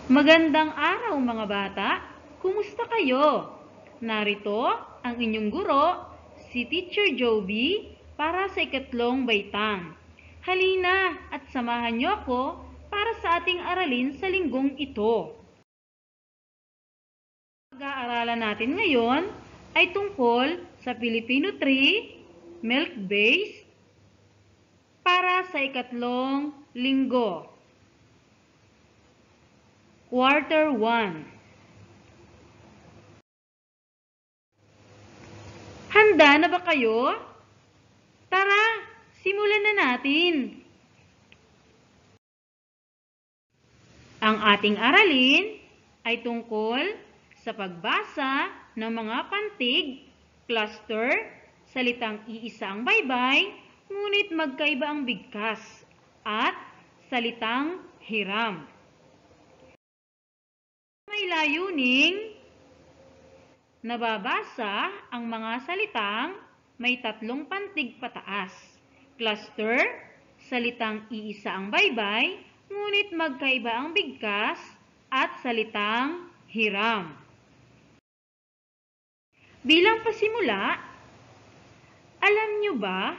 Magandang araw mga bata! Kumusta kayo? Narito ang inyong guro, si Teacher Joby, para sa ikatlong baitang. Halina at samahan niyo ako para sa ating aralin sa linggong ito. Pag-aaralan natin ngayon ay tungkol sa Filipino 3, Milk Base, para sa ikatlong linggo. Quarter 1. Handa na ba kayo? Tara, simulan na natin. Ang ating aralin ay tungkol sa pagbasa ng mga pantig, cluster, salitang iisa ang baybay, ngunit magkaiba ang bigkas, at salitang hiram. May layuning nababasa ang mga salitang may tatlong pantig pataas. Cluster, salitang iisa ang baybay, ngunit magkaiba ang bigkas, at salitang hiram. Bilang pasimula, alam niyo ba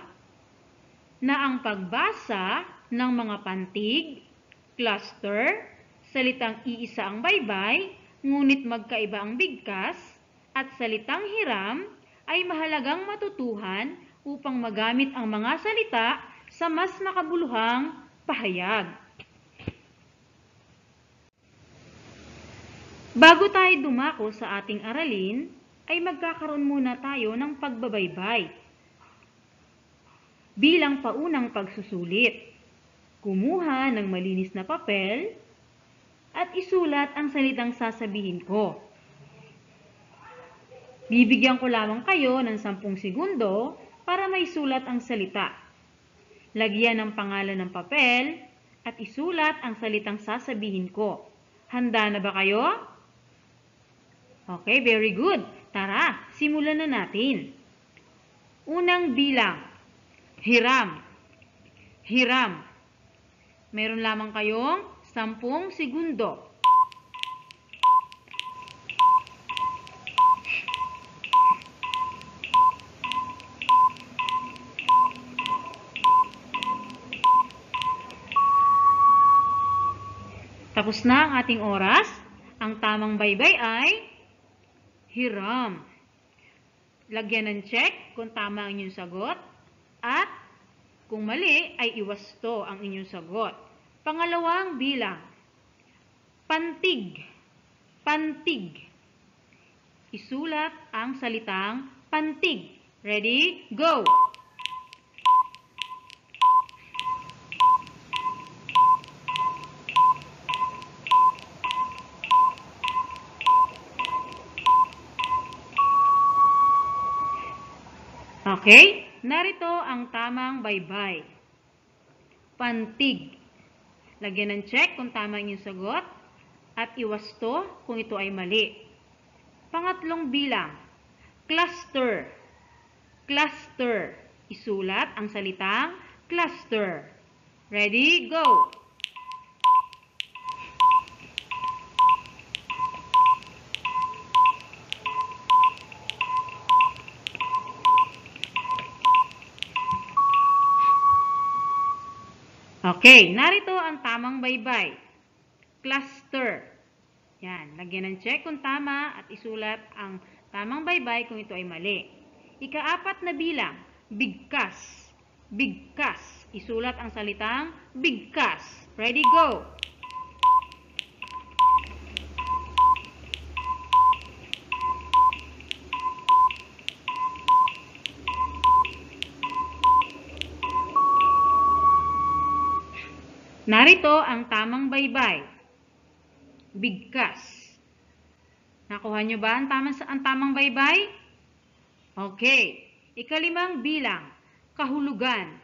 na ang pagbasa ng mga pantig, cluster, salitang iisa ang baybay, ngunit magkaiba ang bigkas, at salitang hiram ay mahalagang matutuhan upang magamit ang mga salita sa mas makabuluhang pahayag. Bago tayo dumako sa ating aralin, ay magkakaroon muna tayo ng pagbabaybay. Bilang paunang pagsusulit, kumuha ng malinis na papel at isulat ang salitang sasabihin ko. Bibigyan ko lamang kayo ng 10 segundo para maisulat ang salita. Lagyan ng pangalan ng papel at isulat ang salitang sasabihin ko. Handa na ba kayo? Okay, very good. Tara, simulan na natin. Unang bilang, hiram. Hiram. Meron lamang kayong 10 segundo. Tapos na ang ating oras. Ang tamang baybay ay hiram. Lagyan ng check kung tama ang inyong sagot at kung mali ay iwasto ang inyong sagot. Pangalawang bilang, pantig. Pantig. Isulat ang salitang pantig. Ready? Go! Okay? Narito ang tamang baybay. Pantig. Lagyan ng check kung tama ang inyong sagot at iwasto kung ito ay mali. Pangatlong bilang, cluster. Cluster. Isulat ang salitang cluster. Ready? Go! Okay, narito ang tamang baybay. Cluster. Yan, lagyan ng check kung tama at isulat ang tamang baybay kung ito ay mali. Ika-4 na bilang, bigkas. Bigkas. Isulat ang salitang bigkas. Ready, go! Narito ang tamang baybay. Bigkas. Nakuha nyo ba ang tamang baybay? Okay. Ika-5 bilang, kahulugan.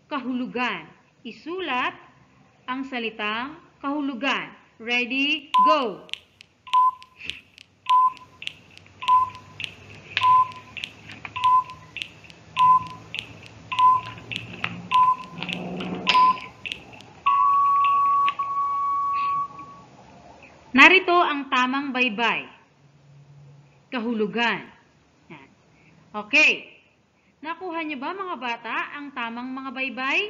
Kahulugan. Isulat ang salitang kahulugan. Ready, go! Narito ang tamang baybay. Kahulugan. Yan. Okay. Nakuha niyo ba mga bata ang tamang mga baybay?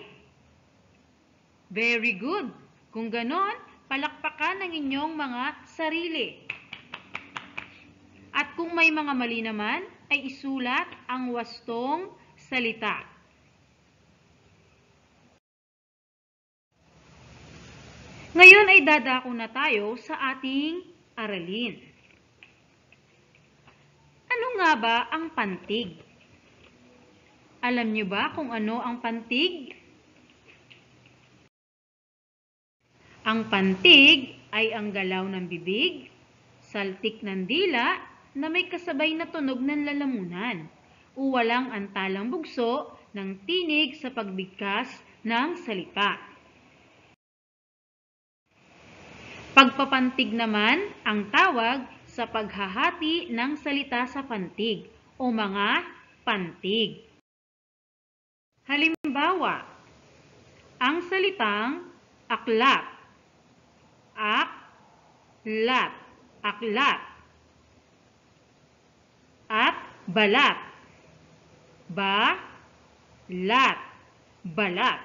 Very good. Kung ganon, palakpakan ang inyong mga sarili. At kung may mga mali naman, ay isulat ang wastong salita. Ngayon ay dadako na tayo sa ating aralin. Ano nga ba ang pantig? Alam niyo ba kung ano ang pantig? Ang pantig ay ang galaw ng bibig, saltik ng dila na may kasabay na tunog ng lalamunan o walang antalang bugso ng tinig sa pagbigkas ng salita. Pagpapantig naman ang tawag sa paghahati ng salita sa pantig o mga pantig. Halimbawa, ang salitang aklat, aklat, aklat, at balat, balat, balat.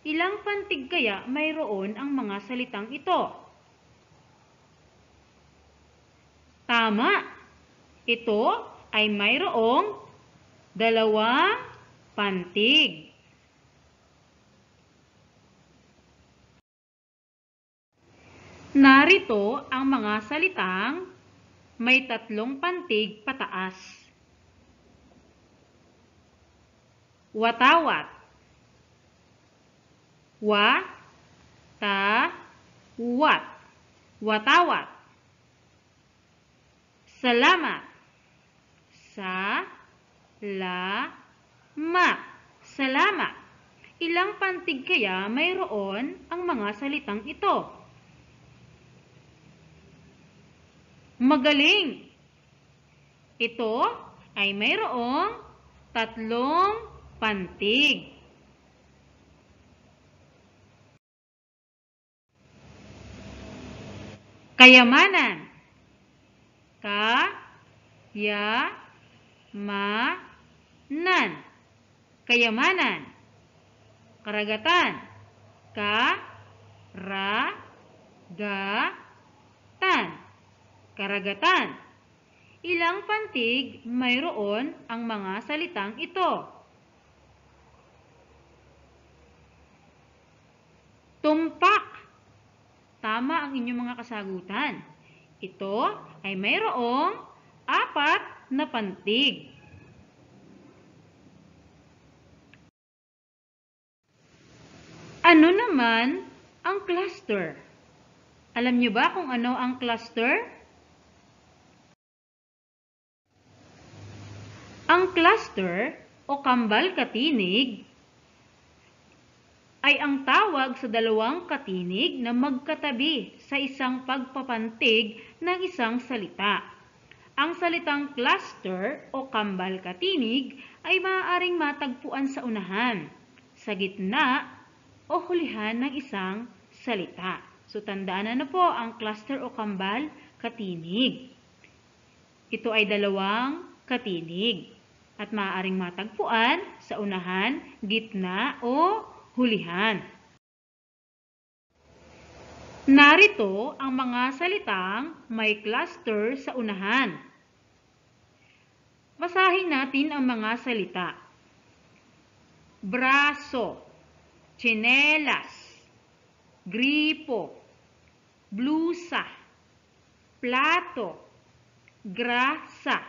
Ilang pantig kaya mayroon ang mga salitang ito? Tama, ito ay mayroong 2 pantig. Narito ang mga salitang may 3 pantig pataas. Watawat, wa-ta-wat, watawat. Salamat, sa-la-mat, salamat. Ilang pantig kaya mayroon ang mga salitang ito? Magaling! Ito ay mayroong 3 pantig. Kayamanan, ka-ya-ma-nan, kayamanan. Karagatan, ka-ra-ga-tan, karagatan. Ilang pantig mayroon ang mga salitang ito? Tumpak. Tama ang inyong mga kasagutan. Ito ay mayroong 4 na pantig. Ano naman ang cluster? Alam niyo ba kung ano ang cluster? Ang cluster o kambal katinig ay ang tawag sa 2 katinig na magkatabi sa isang pagpapantig ng isang salita. Ang salitang cluster o kambal katinig ay maaaring matagpuan sa unahan, sa gitna o hulihan ng isang salita. So tandaan na po ang cluster o kambal katinig. Ito ay 2 katinig at maaaring matagpuan sa unahan, gitna o hulihan. Narito ang mga salitang may cluster sa unahan. Basahin natin ang mga salita. Braso, tsinelas, gripo, blusa, plato, grasa.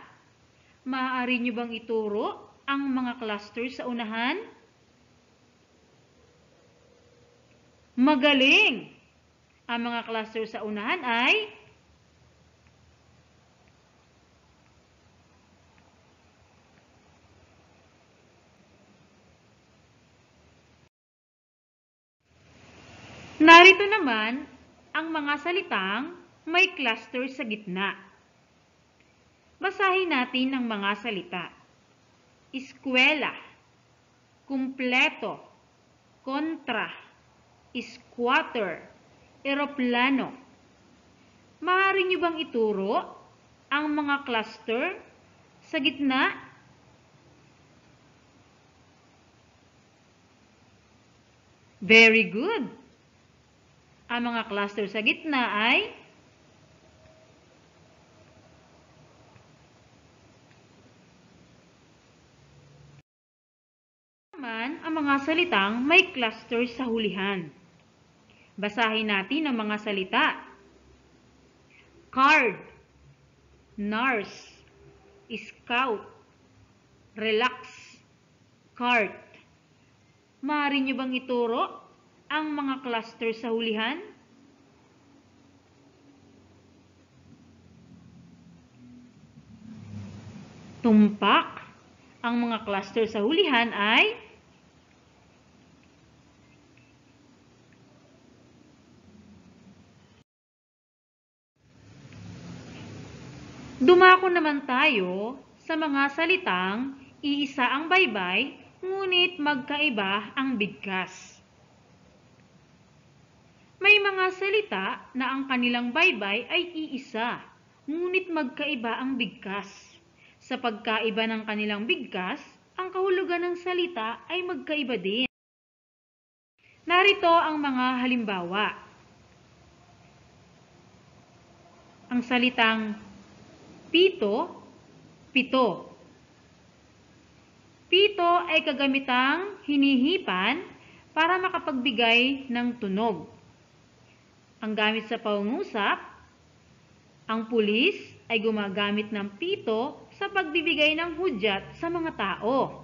Maaari niyo bang ituro ang mga cluster sa unahan? Magaling! Ang mga cluster sa unahan ay narito naman ang mga salitang may cluster sa gitna. Basahin natin ang mga salita. Eskwela, kumpleto, kontra, squatter, eroplano. Maaari niyo bang ituro ang mga cluster sa gitna? Very good. Ang mga cluster sa gitna ay naman ang mga salitang may cluster sa hulihan. Basahin natin ang mga salita. Card, nurse, scout, relax, cart. Maaari niyo bang ituro ang mga cluster sa hulihan? Tumpak. Ang mga cluster sa hulihan ay dumako naman tayo sa mga salitang iisa ang baybay, ngunit magkaiba ang bigkas. May mga salita na ang kanilang baybay ay iisa, ngunit magkaiba ang bigkas. Sa pagkaiba ng kanilang bigkas, ang kahulugan ng salita ay magkaiba din. Narito ang mga halimbawa. Ang salitang pito, pito. Pito ay kagamitang hinihipan para makapagbigay ng tunog. Ang gamit sa pangungusap, ang pulis ay gumagamit ng pito sa pagbibigay ng hudyat sa mga tao.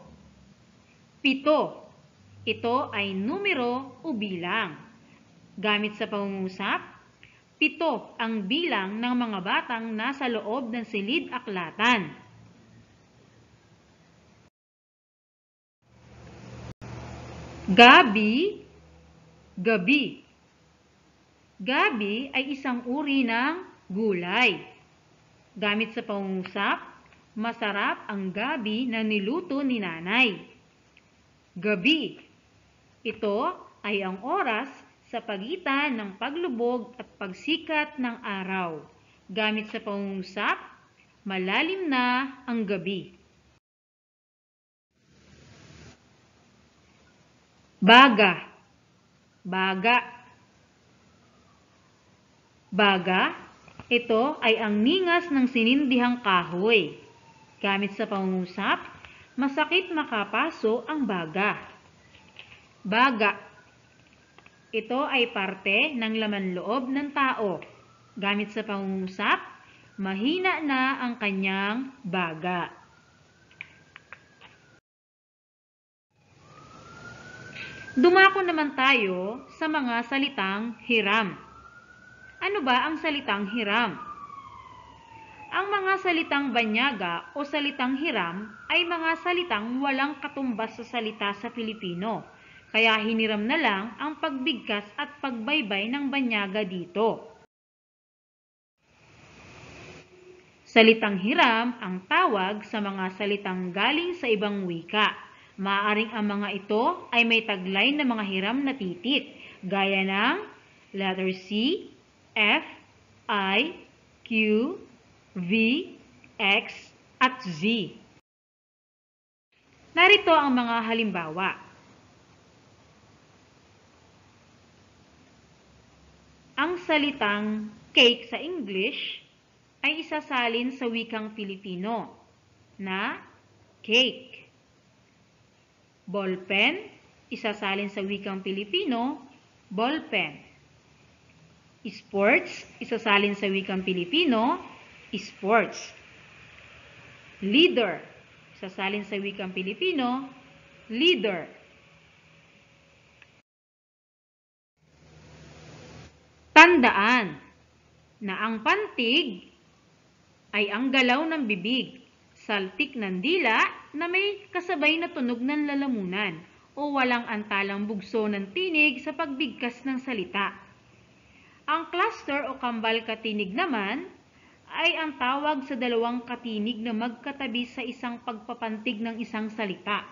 Pito, ito ay numero o bilang. Gamit sa pangungusap, pito ang bilang ng mga batang nasa loob ng silid-aklatan. Gabi, gabi. Gabi ay isang uri ng gulay. Gamit sa pangungusap, masarap ang gabi na niluto ni nanay. Gabi, ito ay ang oras sa pagitan ng paglubog at pagsikat ng araw. Gamit sa pangungusap, malalim na ang gabi. Baga, baga. Baga, ito ay ang ningas ng sinindihang kahoy. Gamit sa pangungusap, masakit makapaso ang baga. Baga, ito ay parte ng laman loob ng tao. Gamit sa pangungusap, mahina na ang kanyang baga. Dumako naman tayo sa mga salitang hiram. Ano ba ang salitang hiram? Ang mga salitang banyaga o salitang hiram ay mga salitang walang katumbas sa salita sa Pilipino. Kaya hiniram na lang ang pagbigkas at pagbaybay ng banyaga dito. Salitang hiram ang tawag sa mga salitang galing sa ibang wika. Maaaring ang mga ito ay may taglay na mga hiram na titik, gaya ng letter C, F, I, Q, V, X, at Z. Narito ang mga halimbawa. Ang salitang cake sa English ay isasalin sa wikang Pilipino na cake. Ballpen, isasalin sa wikang Pilipino, ballpen. Sports, isasalin sa wikang Pilipino, sports. Leader, isasalin sa wikang Pilipino, leader. Tandaan na ang pantig ay ang galaw ng bibig, saltik ng dila na may kasabay na tunog ng lalamunan o walang antalang bugso ng tinig sa pagbigkas ng salita. Ang cluster o kambal katinig naman ay ang tawag sa dalawang katinig na magkatabi sa isang pagpapantig ng isang salita.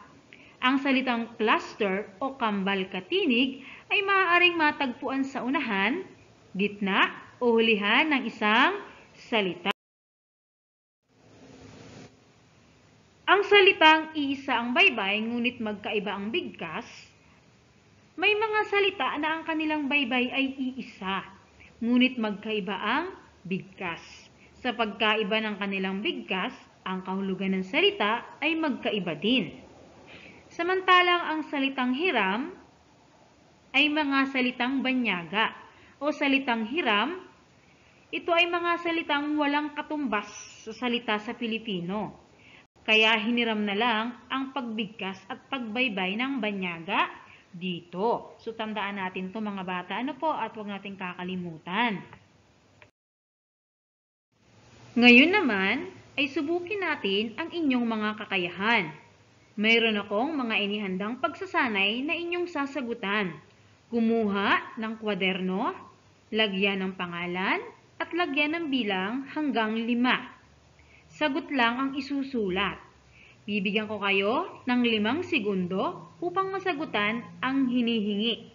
Ang salitang cluster o kambal katinig ay maaaring matagpuan sa unahan, gitna, o hulihan ng isang salita. Ang salitang iisa ang baybay ngunit magkaiba ang bigkas, may mga salita na ang kanilang baybay ay iisa, ngunit magkaiba ang bigkas. Sa pagkaiba ng kanilang bigkas, ang kahulugan ng salita ay magkaiba din. Samantalang ang salitang hiram ay mga salitang banyaga o salitang hiram, ito ay mga salitang walang katumbas sa salita sa Pilipino. Kaya hiniram na lang ang pagbigkas at pagbaybay ng banyaga dito. So tandaan natin to mga bata, at huwag natin kakalimutan. Ngayon naman ay subukin natin ang inyong mga kakayahan. Mayroon akong mga inihandang pagsasanay na inyong sasagutan. Kumuha ng kwaderno, lagyan ng pangalan, at lagyan ng bilang hanggang 5. Sagot lang ang isusulat. Bibigyan ko kayo ng 5 segundo upang masagutan ang hinihingi.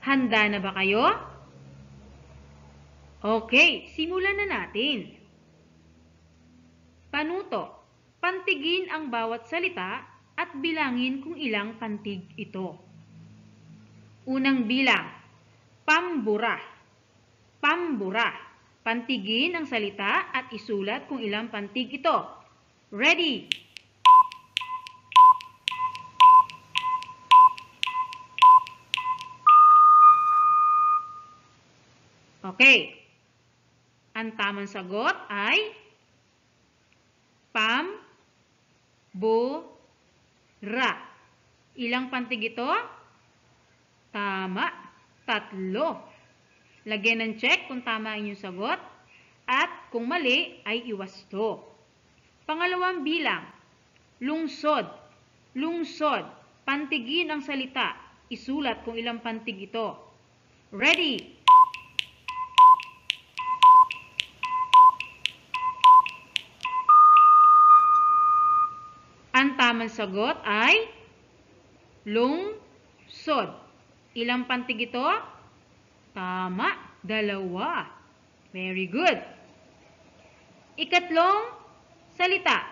Handa na ba kayo? Okay, simulan na natin. Panuto. Pantigin ang bawat salita at bilangin kung ilang pantig ito. Unang bilang. Pambura. Pambura. Pantigin ang salita at isulat kung ilang pantig ito. Ready? Okay. Ang tamang sagot ay pambura. Ilang pantig ito? Tama. 3. Lagyan ng check kung tama ang inyong sagot at kung mali ay iwasto. Pangalawang bilang. Lungsod. Lungsod. Pantigin ang salita. Isulat kung ilang pantig ito. Ready? Ang tamang sagot ay lungsod. Ilang pantig ito? Tama, 2. Very good. Ikatlong salita.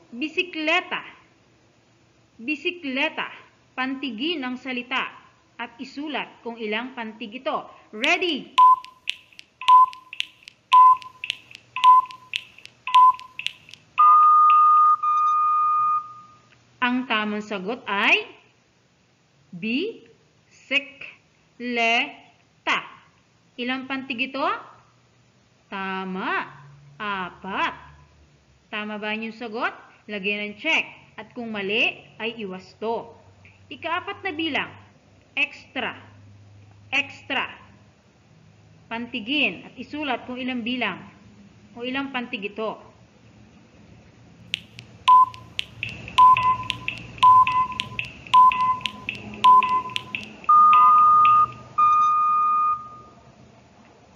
Bisikleta. Bisikleta. Pantigin ang salita at isulat kung ilang pantig ito. Ready? Ang tamang sagot ay bisikleta. Ilang pantig ito? Tama, 4. Tama ba yung sagot? Lagyan ng check. At kung mali, ay iwasto. Ika-4 na bilang. Extra. Extra. Pantigin at isulat kung ilang bilang o ilang pantig ito.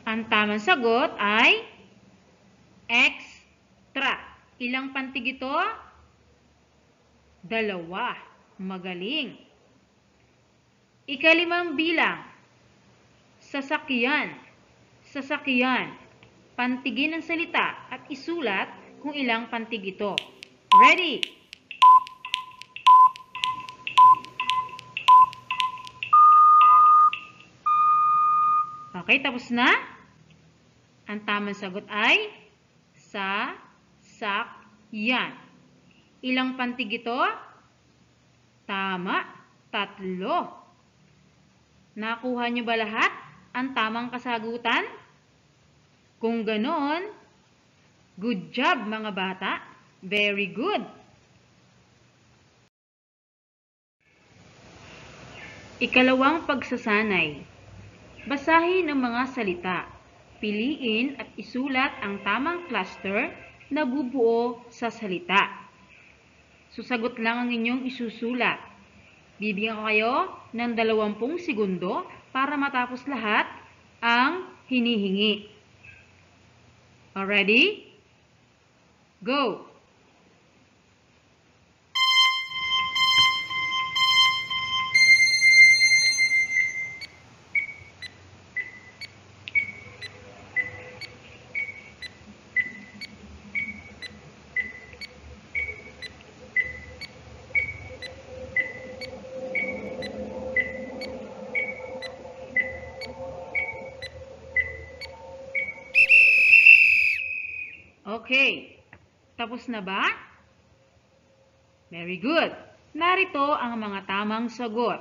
Ang tamang sagot ay extra. Ilang pantig ito? 2. Magaling. Ika-5 bilang. Sasakyan. Sasakyan. Pantigin ang salita at isulat kung ilang pantig ito. Ready? Okay, tapos na? Ang tamang sagot ay sasakyan. Ilang pantig ito? Tama, 3. Nakuha niyo ba lahat ang tamang kasagutan? Kung ganon, good job mga bata. Very good. Ikalawang pagsasanay. Basahin ang mga salita. Piliin at isulat ang tamang cluster na bubuo sa salita. Susagot lang ang inyong isusulat. Bibigyan ko kayo ng 20 segundo para matapos lahat ang hinihingi. Ready? Go! Okay. Tapos na ba? Very good. Narito ang mga tamang sagot.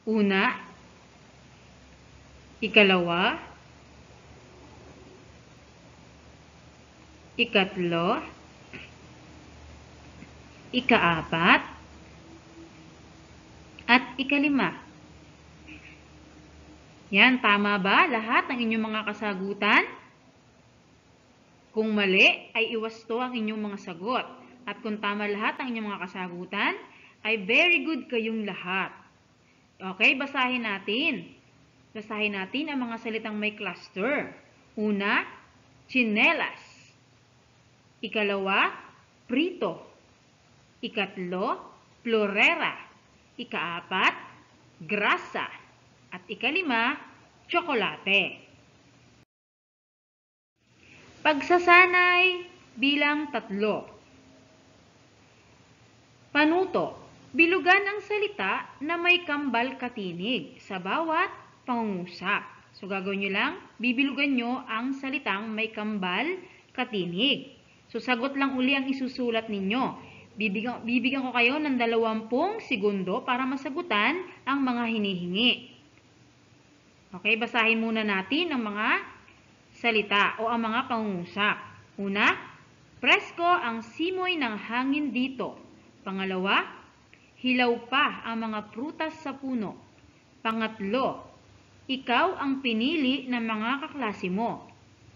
Una, ikalawa, ikatlo, ikaapat, at ikalima. Yan, tama ba lahat ng inyong mga kasagutan? Kung mali, ay iwasto ang inyong mga sagot. At kung tama lahat ng inyong mga kasagutan, ay very good kayong lahat. Okay, basahin natin. Basahin natin ang mga salitang may cluster. Una, tsinelas. Ikalawa, prito. Ikatlo, florera. Ikaapat, grasa. At ikalima, tsokolate. Pagsasanay bilang 3. Panuto. Bilugan ang salita na may kambal katinig sa bawat pangungusap. So, gagawin nyo lang, bibilugan nyo ang salitang may kambal katinig. So, sagot lang uli ang isusulat ninyo. Bibigyan ko kayo ng 20 segundo para masagutan ang mga hinihingi. Okay, basahin muna natin ang mga salita o ang mga pangungusap. Una, presko ang simoy ng hangin dito. Pangalawa, hilaw pa ang mga prutas sa puno. Pangatlo, ikaw ang pinili ng mga kaklase mo.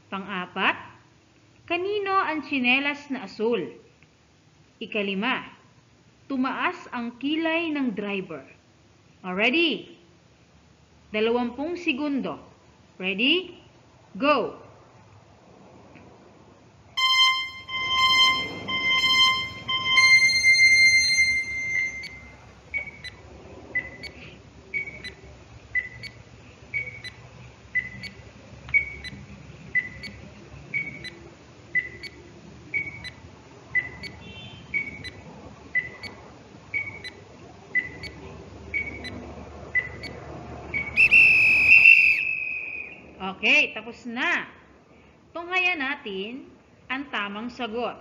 Pang-apat, kanino ang tsinelas na asul? Ikalima, tumaas ang kilay ng driver. Already? 20 segundo. Ready? Go! Okay, tapos na. Tunghayan natin ang tamang sagot.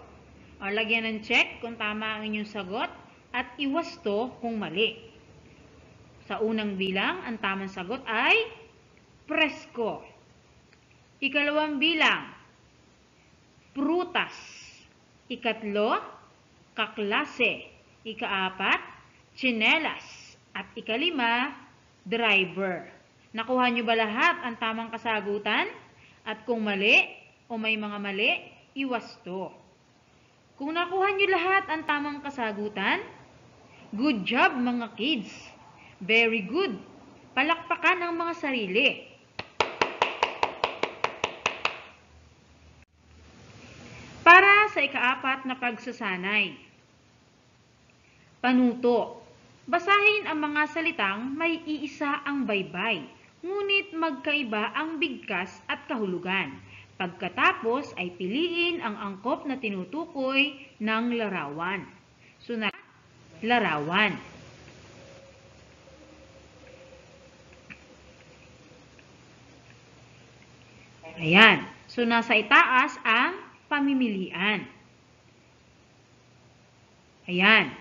O, lagyan ng check kung tama ang inyong sagot at iwasto kung mali. Sa unang bilang, ang tamang sagot ay presko. Ikalawang bilang, prutas. Ikatlo, kaklase. Ikaapat, tsinelas. At ikalima, driver. Nakuha nyo ba lahat ang tamang kasagutan? At kung mali o may mga mali, iwasto. Kung nakuha nyo lahat ang tamang kasagutan, good job mga kids. Very good. Palakpakan ang mga sarili. Para sa ikaapat na pagsasanay. Panuto. Basahin ang mga salitang may iisa ang baybay, ngunit magkaiba ang bigkas at kahulugan. Pagkatapos ay piliin ang angkop na tinutukoy ng larawan. Sunod, larawan. Ayan. So, nasa itaas ang pamimilian. Ayan.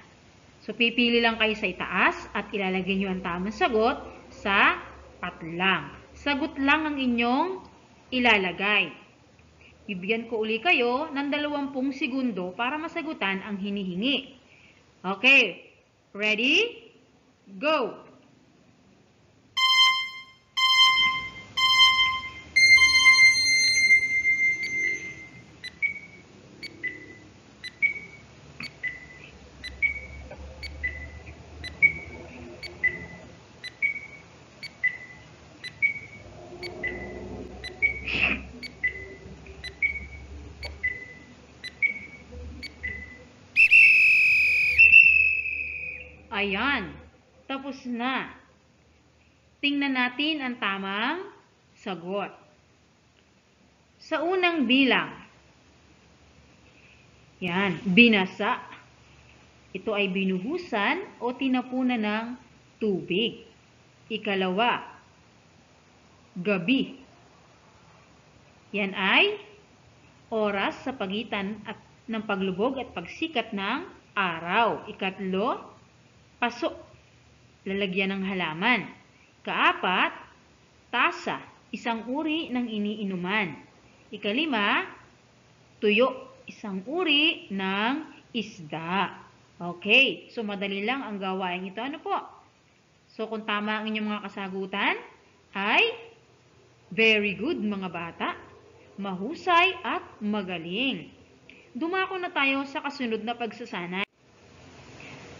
So, pipili lang kayo sa itaas at ilalagay nyo ang tamang sagot sa patlang. Sagot lang ang inyong ilalagay. Bibigyan ko uli kayo ng 20 segundo para masagutan ang hinihingi. Okay. Ready? Go! Ayan, tapos na. Tingnan natin ang tamang sagot. Sa unang bilang, yan, binasa. Ito ay binuhusan o tinapunan ng tubig. Ikalawa, gabi. Yan ay oras sa pagitan ng paglubog at pagsikat ng araw. Ikatlo, paso, lalagyan ng halaman. Kaapat, tasa, isang uri ng iniinuman. Ikalima, tuyo, isang uri ng isda. Okay, so madali lang ang gawain ito. Ano po? So kung tama ang inyong mga kasagutan, ay very good mga bata. Mahusay at magaling. Dumako na tayo sa kasunod na pagsasanay.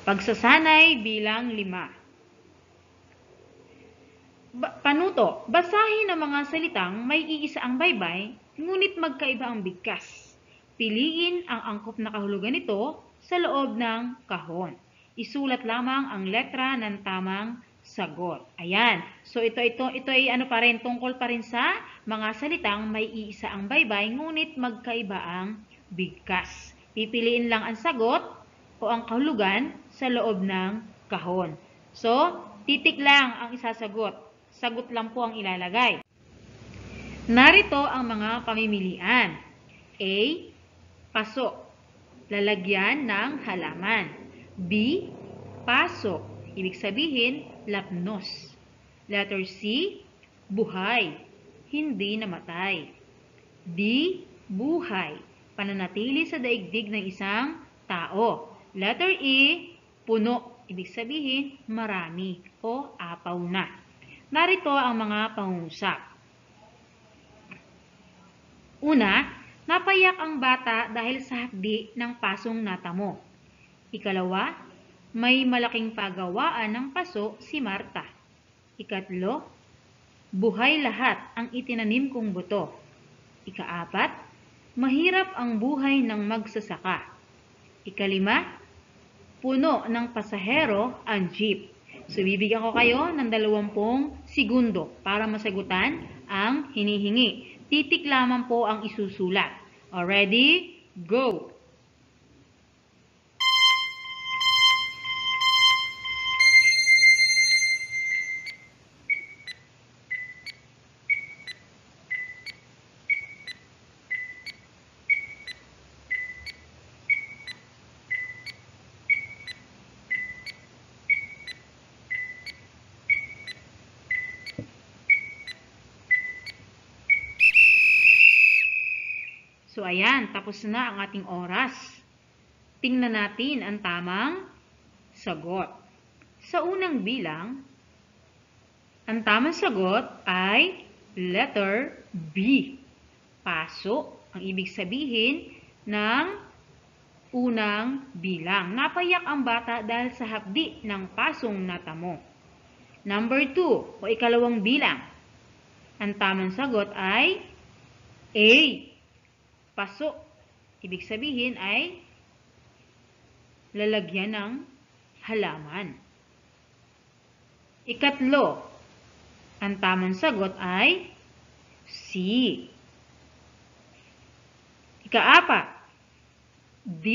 Pagsasanay bilang 5. Panuto, basahin ang mga salitang may iisa ang baybay, ngunit magkaiba ang bigkas. Piliin ang angkop na kahulugan nito sa loob ng kahon. Isulat lamang ang letra ng tamang sagot. Ayan. So ito ay tungkol pa rin sa mga salitang may iisa ang baybay ngunit magkaiba ang bigkas. Pipiliin lang ang sagot o ang kahulugan sa loob ng kahon. So, titik lang ang isasagot. Sagot lang po ang ilalagay. Narito ang mga pamimilian. A. Paso. Lalagyan ng halaman. B. Paso. Ibig sabihin, lapnos. Letter C, buhay, hindi namatay. D, buhay, pananatili sa daigdig ng isang tao. Letter E, puno, ibig sabihin, marami o apaw na. Narito ang mga pangungusap. Una, napayak ang bata dahil sa hapdi ng pasong natamo. Ikalawa, may malaking pagawaan ng paso si Marta. Ikatlo, buhay lahat ang itinanim kong buto. Ikaapat, mahirap ang buhay ng magsasaka. Ikalima, puno ng pasahero ang jeep. So, bibigyan ko kayo ng 20 segundo para masagutan ang hinihingi. Titik lamang po ang isusulat. Ready? Go! So, ayan, tapos na ang ating oras. Tingnan natin ang tamang sagot. Sa unang bilang, ang tamang sagot ay letter B. Paso, ang ibig sabihin ng unang bilang. Napayak ang bata dahil sa hapdi ng pasong natamo. Number 2, o ikalawang bilang. Ang tamang sagot ay A. Paso, ibig sabihin ay lalagyan ng halaman. Ikatlo, ang tamang sagot ay C. Ikaapat, D.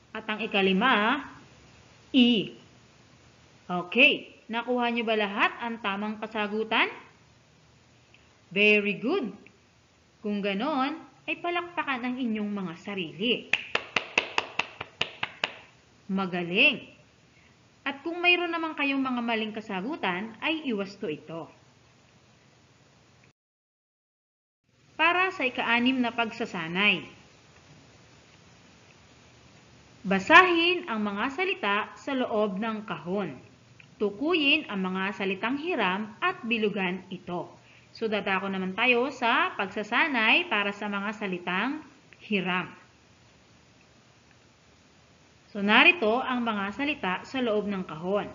At ang ikalima, E. Okay, nakuha niyo ba lahat ang tamang kasagutan? Very good. Kung ganon, ay palakpakan ang inyong mga sarili. Magaling. At kung mayroon naman kayong mga maling kasagutan, ay iwasto ito. Para sa ika-6 na pagsasanay. Basahin ang mga salita sa loob ng kahon. Tukuyin ang mga salitang hiram at bilugan ito. So, dadako naman tayo sa pagsasanay para sa mga salitang hiram. So, narito ang mga salita sa loob ng kahon.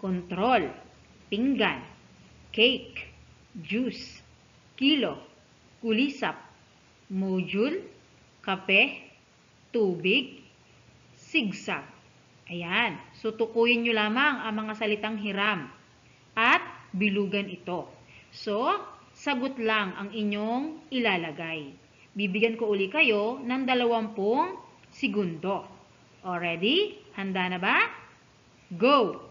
Kontrol, pinggan, cake, juice, kilo, kulisap, module, kape, tubig, sigsag. Ayan. So, tukuyin nyo lamang ang mga salitang hiram at bilugan ito. So, sagot lang ang inyong ilalagay. Bibigyan ko uli kayo ng 20 segundo. Already? Handa na ba? Go!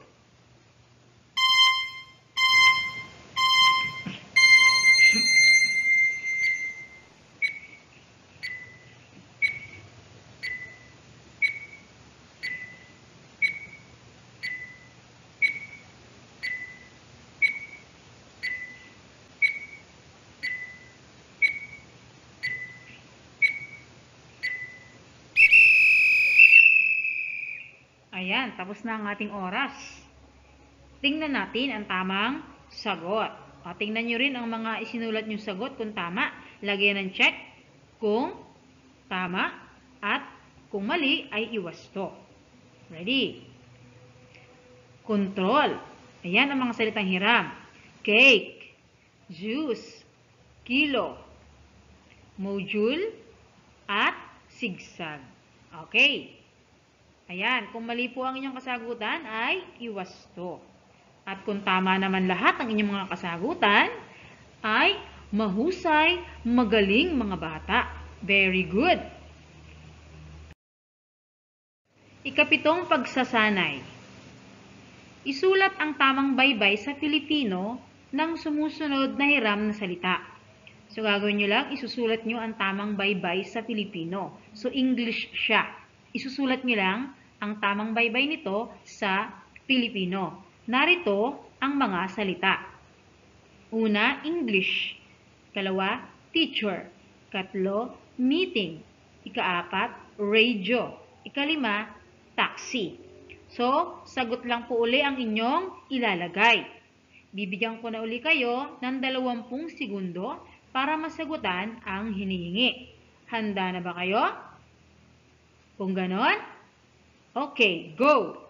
Ayan, tapos na ang ating oras. Tingnan natin ang tamang sagot. O, tingnan nyo rin ang mga isinulat nyo sagot kung tama. Lagyan ng check kung tama at kung mali ay iwasto. Ready? Control. Ayan ang mga salitang hiram. Cake, juice, kilo, module, at sigsag. Okay. Ayan, kung mali po ang inyong kasagutan ay iwasto. At kung tama naman lahat ng inyong mga kasagutan ay mahusay, magaling mga bata. Very good. Ikapitong pagsasanay. Isulat ang tamang baybay sa Filipino ng sumusunod na hiram na salita. So, gagawin nyo lang, isusulat nyo ang tamang baybay sa Filipino. So, English siya. Isusulat nyo lang ang tamang baybay nito sa Filipino. Narito ang mga salita. Una, English. Kalawa, teacher. Katlo, meeting. Ikaapat, radio. Ikalima, taxi. So, sagot lang po uli ang inyong ilalagay. Bibigyan ko na uli kayo ng 20 segundo para masagutan ang hinihingi. Handa na ba kayo? Kung ganon, okay, go!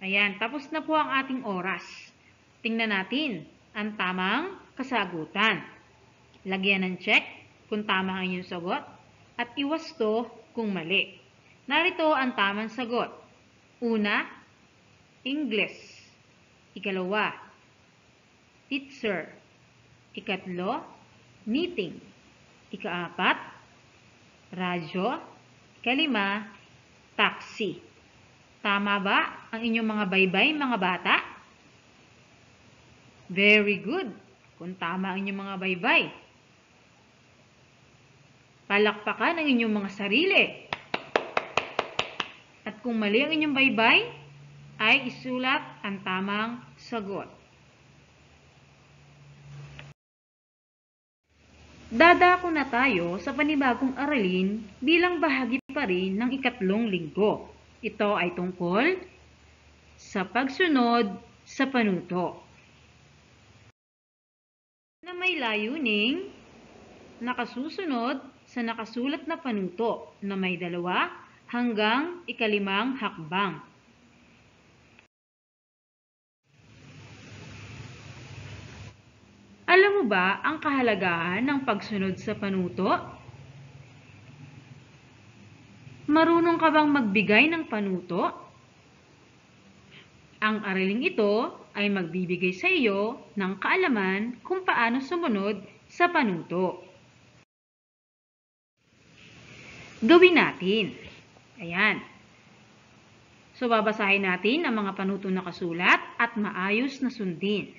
Ayan, tapos na po ang ating oras. Tingnan natin ang tamang kasagutan. Lagyan ng check kung tama ang inyong sagot at iwasto kung mali. Narito ang tamang sagot. Una, English. Ikalawa, teacher. Ikatlo, meeting. Ikaapat, radyo. Ikalima, taxi. Tama ba ang inyong mga baybay, mga bata? Very good. Kung tama ang inyong mga baybay. Palakpakan ang inyong mga sarili. At kung mali ang inyong baybay, ay isulat ang tamang sagot. Dadako na tayo sa panibagong aralin bilang bahagi pa rin ng ikatlong linggo. Ito ay tungkol sa pagsunod sa panuto na may layuning nakasusunod sa nakasulat na panuto na may 2 hanggang 5 hakbang. Alam mo ba ang kahalagahan ng pagsunod sa panuto? Marunong ka bang magbigay ng panuto? Ang araling ito ay magbibigay sa iyo ng kaalaman kung paano sumunod sa panuto. Gawin natin. Ayan. So, babasahin natin ang mga panuto na kasulat at maayos na sundin.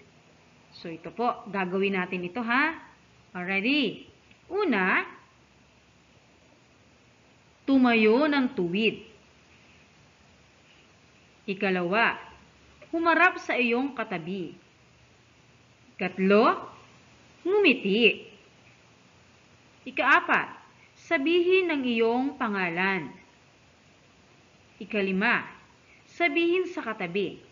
So, ito po. Gagawin natin ito, ha? Already. Una, tumayo ng tuwid. Ikalawa, humarap sa iyong katabi. Ikatlo, ngumiti. Ikaapat, sabihin ang iyong pangalan. Ikalima, sabihin sa katabi,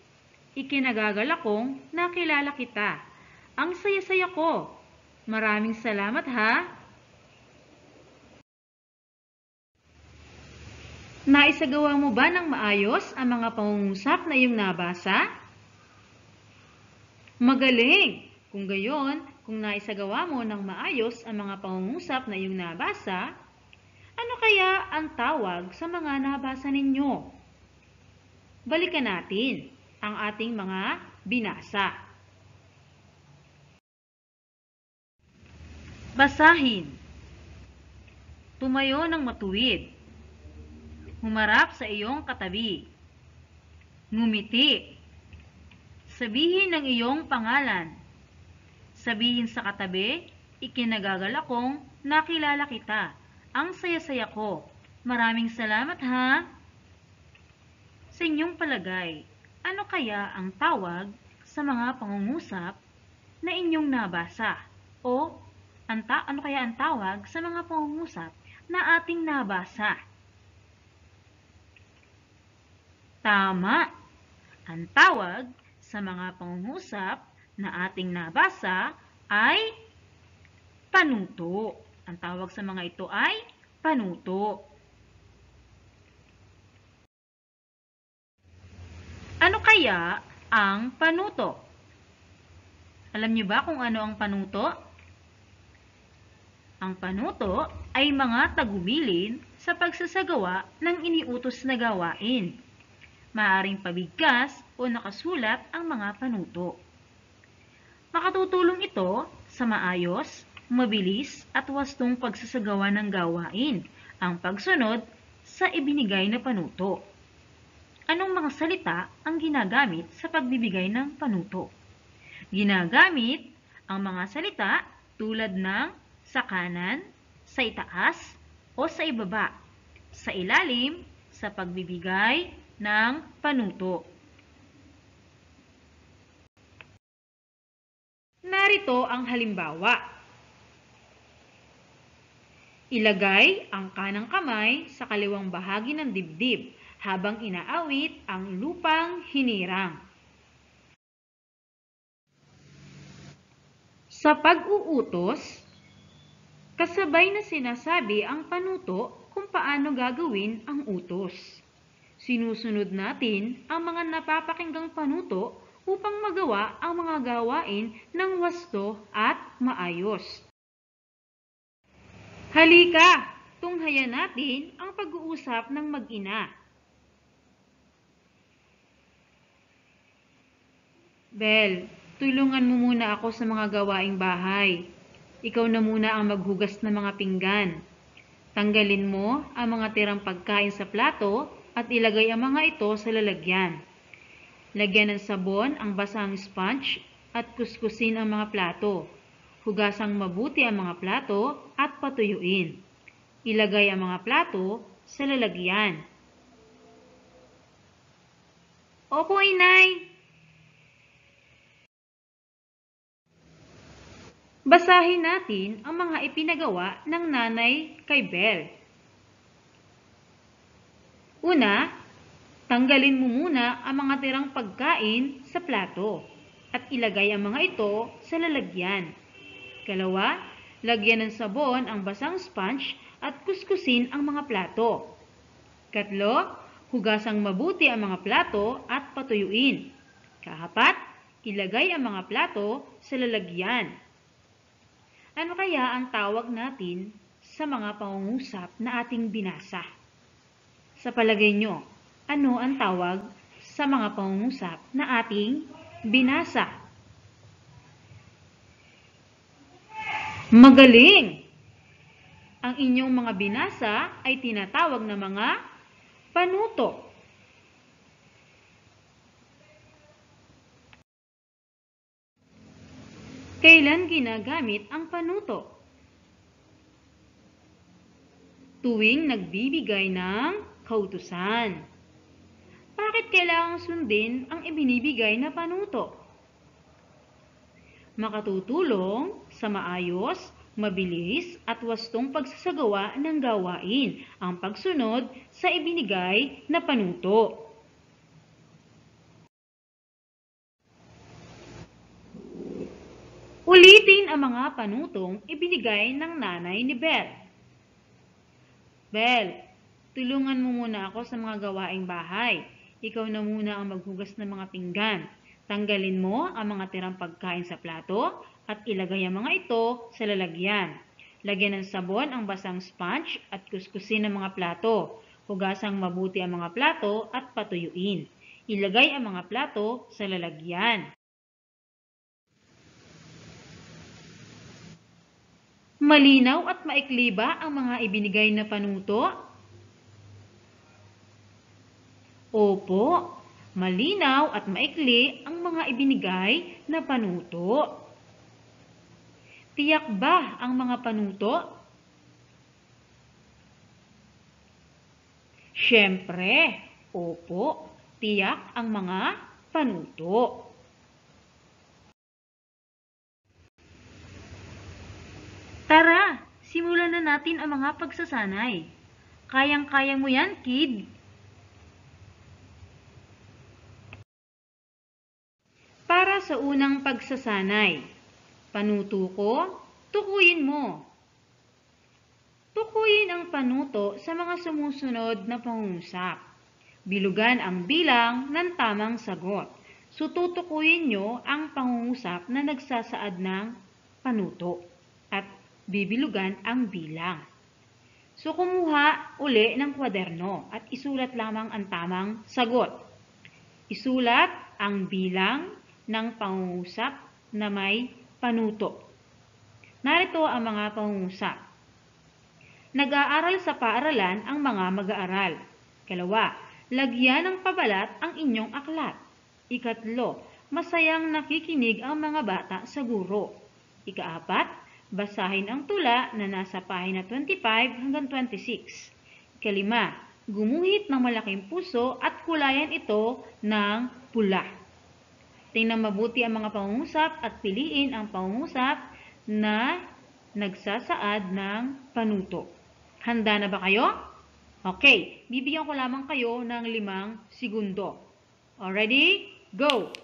ikinagagalak kong nakilala kita. Ang saya-saya ko. Maraming salamat, ha? Naisagawa mo ba ng maayos ang mga pangungusap na iyong nabasa? Magaling! Kung gayon, kung naisagawa mo ng maayos ang mga pangungusap na iyong nabasa, ano kaya ang tawag sa mga nabasa ninyo? Balikan natin ang ating mga binasa. Basahin. Tumayo ng matuwid. Humarap sa iyong katabi. Ngumiti. Sabihin ang iyong pangalan. Sabihin sa katabi, ikinagagalak kong nakilala kita. Ang saya-saya ko. Maraming salamat ha. Sa inyong palagay, ano kaya ang tawag sa mga pangungusap na inyong nabasa? O ano kaya ang tawag sa mga pangungusap na ating nabasa? Tama! Ang tawag sa mga pangungusap na ating nabasa ay panuto. Ang tawag sa mga ito ay panuto. Ano kaya ang panuto? Alam niyo ba kung ano ang panuto? Ang panuto ay mga tagubilin sa pagsasagawa ng iniutos na gawain. Maaaring pabigkas o nakasulat ang mga panuto. Makatutulong ito sa maayos, mabilis at wastong pagsasagawa ng gawain, ang pagsunod sa ibinigay na panuto. Anong mga salita ang ginagamit sa pagbibigay ng panuto? Ginagamit ang mga salita tulad ng sa kanan, sa itaas, o sa ibaba, sa ilalim, sa pagbibigay ng panuto. Narito ang halimbawa. Ilagay ang kanang kamay sa kaliwang bahagi ng dibdib habang inaawit ang lupang hinirang. Sa pag-uutos, kasabay na sinasabi ang panuto kung paano gagawin ang utos. Sinusunod natin ang mga napapakinggang panuto upang magawa ang mga gawain ng wasto at maayos. Halika, tunghayan natin ang pag-uusap ng mag-ina. Bel, tulungan mo muna ako sa mga gawaing bahay. Ikaw na muna ang maghugas ng mga pinggan. Tanggalin mo ang mga tirang pagkain sa plato at ilagay ang mga ito sa lalagyan. Lagyan ng sabon ang basang sponge at kuskusin ang mga plato. Hugasang mabuti ang mga plato at patuyuin. Ilagay ang mga plato sa lalagyan. Opo, inay! Basahin natin ang mga ipinagawa ng nanay kay Bel. Una, tanggalin mo muna ang mga tirang pagkain sa plato at ilagay ang mga ito sa lalagyan. Kalawa, lagyan ng sabon ang basang sponge at kuskusin ang mga plato. Katlo, hugasang mabuti ang mga plato at patuyuin. Kaapat, ilagay ang mga plato sa lalagyan. Ano kaya ang tawag natin sa mga pangungusap na ating binasa? Sa palagay nyo, ano ang tawag sa mga pangungusap na ating binasa? Magaling! Ang inyong mga binasa ay tinatawag na mga panuto. Kailan ginagamit ang panuto? Tuwing nagbibigay ng kautusan. Bakit kailangang sundin ang ibinibigay na panuto? Makatutulong sa maayos, mabilis at wastong pagsasagawa ng gawain ang pagsunod sa ibinigay na panuto. Ulitin ang mga panutong ibinigay ng nanay ni Bel. Bel, tulungan mo muna ako sa mga gawaing bahay. Ikaw na muna ang maghugas ng mga pinggan. Tanggalin mo ang mga tirang pagkain sa plato at ilagay ang mga ito sa lalagyan. Lagyan ng sabon ang basang sponge at kuskusin ang mga plato. Hugasang mabuti ang mga plato at patuyuin. Ilagay ang mga plato sa lalagyan. Malinaw at maikli ba ang mga ibinigay na panuto? Opo, malinaw at maikli ang mga ibinigay na panuto. Tiyak ba ang mga panuto? Siyempre, opo, tiyak ang mga panuto. Tara, simulan na natin ang mga pagsasanay. Kayang-kaya mo yan, kid. Para sa unang pagsasanay, panuto ko, tukuyin mo. Tukuyin ang panuto sa mga sumusunod na pangungusap. Bilugan ang bilang ng tamang sagot. So, tutukuyin nyo ang pangungusap na nagsasaad ng panuto at bibilugan ang bilang. So, kumuha uli ng kwaderno at isulat lamang ang tamang sagot. Isulat ang bilang ng pangungusap na may panuto. Narito ang mga pangungusap. Nag-aaral sa paaralan ang mga mag-aaral. Ikalawa, lagyan ng pabalat ang inyong aklat. Ikatlo, masayang nakikinig ang mga bata sa guro. Ikaapat, basahin ang tula na nasa pahina 25 hanggang 26. Ikalima, gumuhit ng malaking puso at kulayan ito ng pula. Tingnan mabuti ang mga pangungusap at piliin ang pangungusap na nagsasaad ng panuto. Handa na ba kayo? Okay, bibigyan ko lamang kayo ng 5 segundo. Already? Go!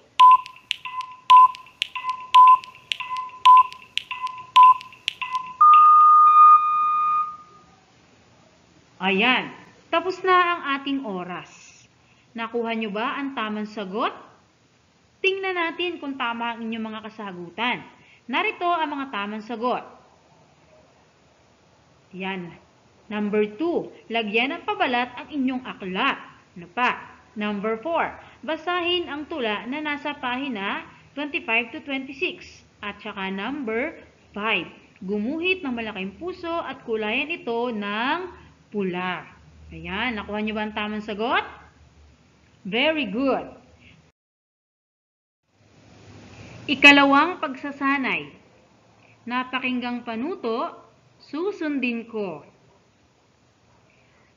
Ayan, tapos na ang ating oras. Nakuha nyo ba ang tamang sagot? Tingnan natin kung tama ang inyong mga kasagutan. Narito ang mga tamang sagot. Yan. Number 2, lagyan ng pabalat ang inyong aklat. Ano pa? Number 4, basahin ang tula na nasa pahina 25 to 26. At saka number 5, gumuhit ng malaking puso at kulayan ito ng pula. Ayan, nakuha nyo ba ang tamang sagot? Very good. Ikalawang pagsasanay. Napakinggang panuto, susundin ko.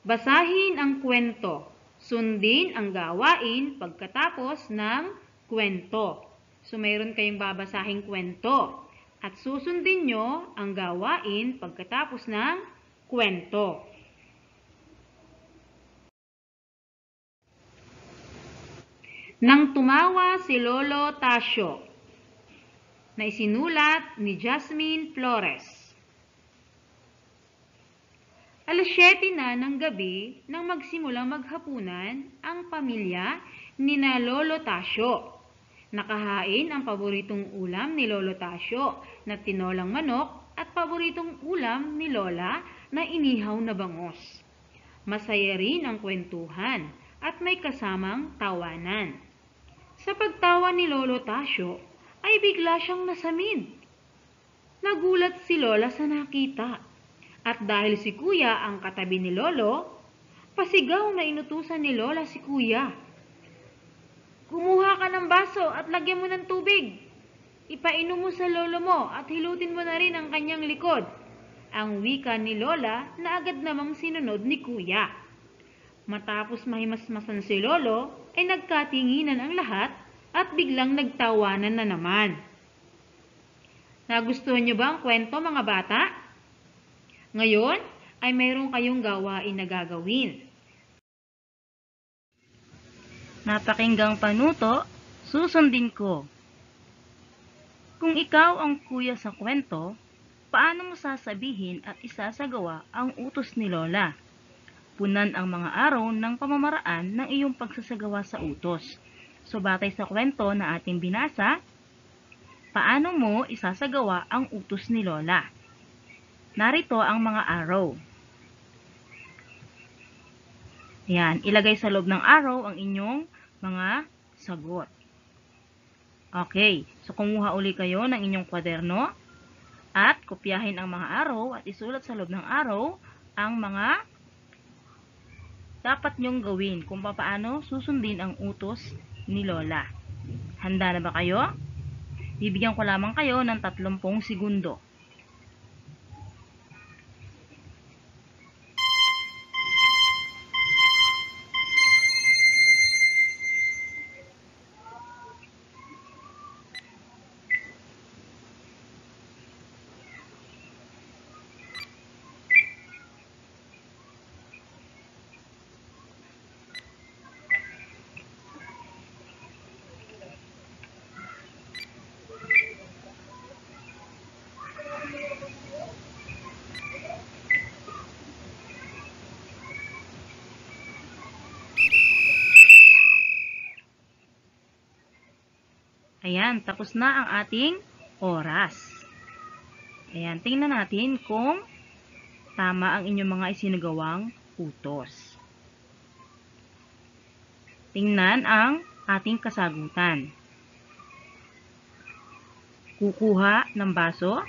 Basahin ang kwento. Sundin ang gawain pagkatapos ng kwento. So, mayroon kayong babasahing kwento. At susundin nyo ang gawain pagkatapos ng kwento. Nang tumawa si Lolo Tasio, na isinulat ni Jasmine Flores. Alas 7 na ng gabi nang magsimulang maghapunan ang pamilya ni na Lolo Tasio. Nakahain ang paboritong ulam ni Lolo Tasio na tinolang manok at paboritong ulam ni Lola na inihaw na bangos. Masaya rin ang kwentuhan at may kasamang tawanan. Sa pagtawa ni Lolo Tasio ay bigla siyang nasamid. Nagulat si Lola sa nakita. At dahil si Kuya ang katabi ni Lolo, pasigaw na inutusan ni Lola si Kuya. Kumuha ka ng baso at lagyan mo ng tubig. Ipainom mo sa lolo mo at hilutin mo na rin ang kanyang likod. Ang wika ni Lola na agad namang sinunod ni Kuya. Matapos mahimasmasan si Lolo, ay nagkatinginan ang lahat at biglang nagtawanan na naman. Nagustuhan niyo ba ang kwento, mga bata? Ngayon ay mayroon kayong gawain na gagawin. Napakinggang panuto, susundin ko. Kung ikaw ang kuya sa kwento, paano mo sasabihin at isasagawa ang utos ni Lola? Punan ang mga araw ng pamamaraan ng iyong pagsasagawa sa utos. So, batay sa kwento na ating binasa, paano mo isasagawa ang utos ni Lola? Narito ang mga araw. Yan, ilagay sa loob ng araw ang inyong mga sagot. Okay, so kumuha uli kayo ng inyong kwaderno At kopyahin ang mga araw at isulat sa loob ng araw ang mga dapat nyong gawin kung paano susundin ang utos ni Lola. Handa na ba kayo? Bibigyan ko lamang kayo ng 30 segundo. Ayan, tapos na ang ating oras. Ayan, tingnan natin kung tama ang inyong mga isinagawang utos. Tingnan ang ating kasagutan. Kukuha ng baso,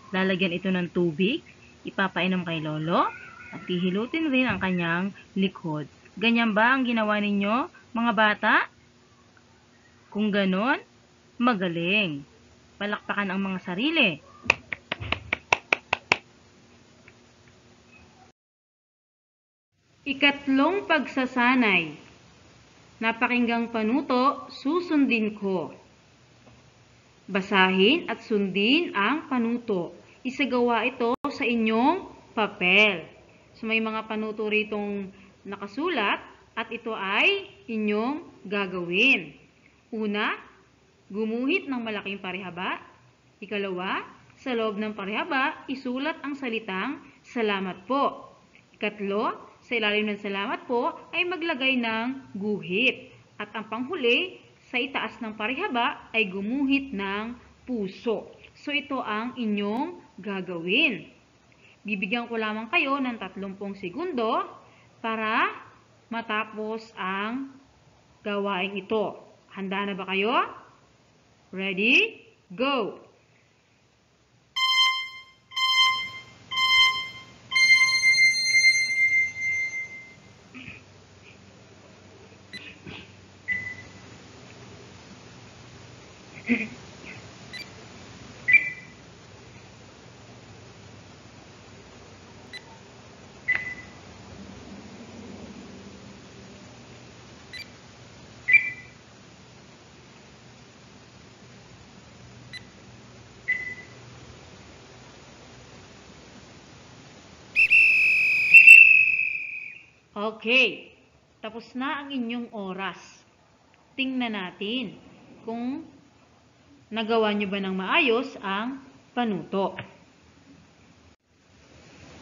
lalagyan ito ng tubig, ipapainom kay Lolo, at hihilutin rin ang kanyang likod. Ganyan ba ang ginawa ninyo, mga bata? Kung ganon, magaling. Palakpakan ang mga sarili. Ikatlong pagsasanay. Napakinggang panuto, susundin ko. Basahin at sundin ang panuto. Isagawa ito sa inyong papel. So may mga panuto ritong nakasulat at ito ay inyong gagawin. Una, gumuhit ng malaking parehaba. Ikalawa, sa loob ng parehaba, isulat ang salitang salamat po. Ikatlo, sa ilalim ng salamat po ay maglagay ng guhit. At ang panghuli, sa itaas ng parehaba ay gumuhit ng puso. So ito ang inyong gagawin. Bibigyan ko lamang kayo ng 30 segundo para matapos ang gawain ito. Handa na ba kayo? Ready? Go! Okay, tapos na ang inyong oras. Tingnan natin kung nagawa nyo ba ng maayos ang panuto.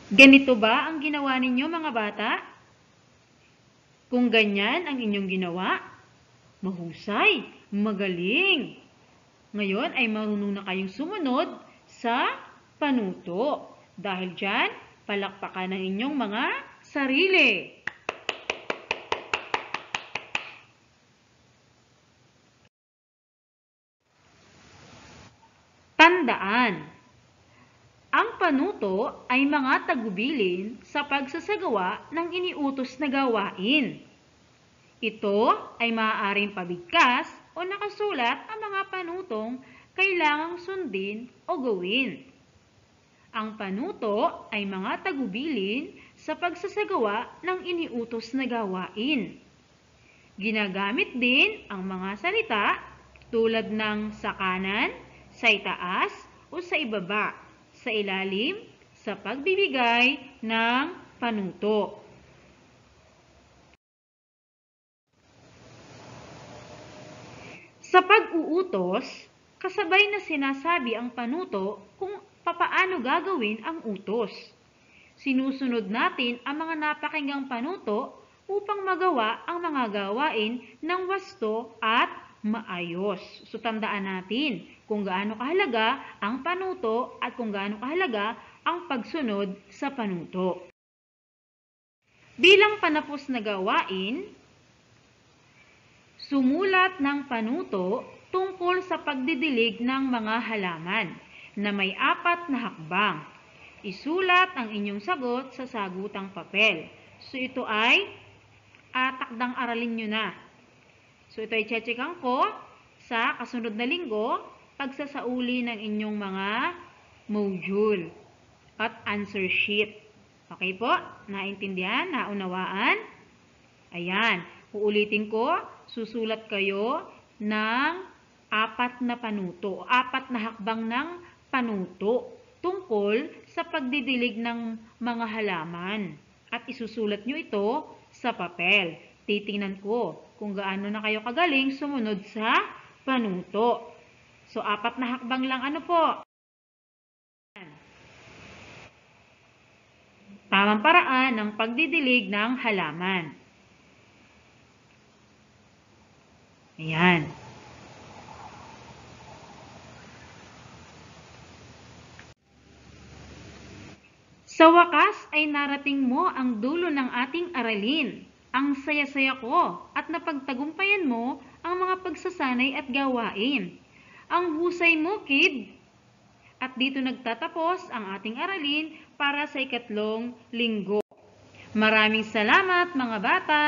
Ganito ba ang ginawa ninyo, mga bata? Kung ganyan ang inyong ginawa, mahusay, magaling. Ngayon ay marunong na kayong sumunod sa panuto. Dahil dyan, palakpakan ng inyong mga sarili. Tandaan, ang panuto ay mga tagubilin sa pagsasagawa ng iniutos na gawain. Ito ay maaaring pabigkas o nakasulat ang mga panutong kailangang sundin o gawin. Ang panuto ay mga tagubilin sa pagsasagawa ng iniutos na gawain. Ginagamit din ang mga salita tulad ng sa kanan, sa itaas o sa ibaba, sa ilalim, sa pagbibigay ng panuto. Sa pag-uutos, kasabay na sinasabi ang panuto kung papaano gagawin ang utos. Sinusunod natin ang mga napakinggang panuto upang magawa ang mga gawain ng wasto at maayos. So tandaan natin kung gaano kahalaga ang panuto at kung gaano kahalaga ang pagsunod sa panuto. Bilang panapos na gawain, sumulat ng panuto tungkol sa pagdidilig ng mga halaman. na may 4 na hakbang. Isulat ang inyong sagot sa sagutang papel. So ito ay takdang aralin nyo na. So ito ay checkan ko sa kasunod na linggo pagsasauli ng inyong mga module at answer sheet. Okay po? Naintindihan? Naunawaan? Ayan. Uulitin ko, susulat kayo ng 4 na panuto, 4 na hakbang ng panuto tungkol sa pagdidilig ng mga halaman. At isusulat nyo ito sa papel. Titingnan ko kung gaano na kayo kagaling sumunod sa panuto. So, 4 na hakbang lang ano po? Tamang paraan ng pagdidilig ng halaman. Ayan. Sa wakas ay narating mo ang dulo ng ating aralin. Ang saya-saya ko at napagtagumpayan mo ang mga pagsasanay at gawain. Ang husay mo, kid! At dito nagtatapos ang ating aralin para sa ikatlong linggo. Maraming salamat mga bata!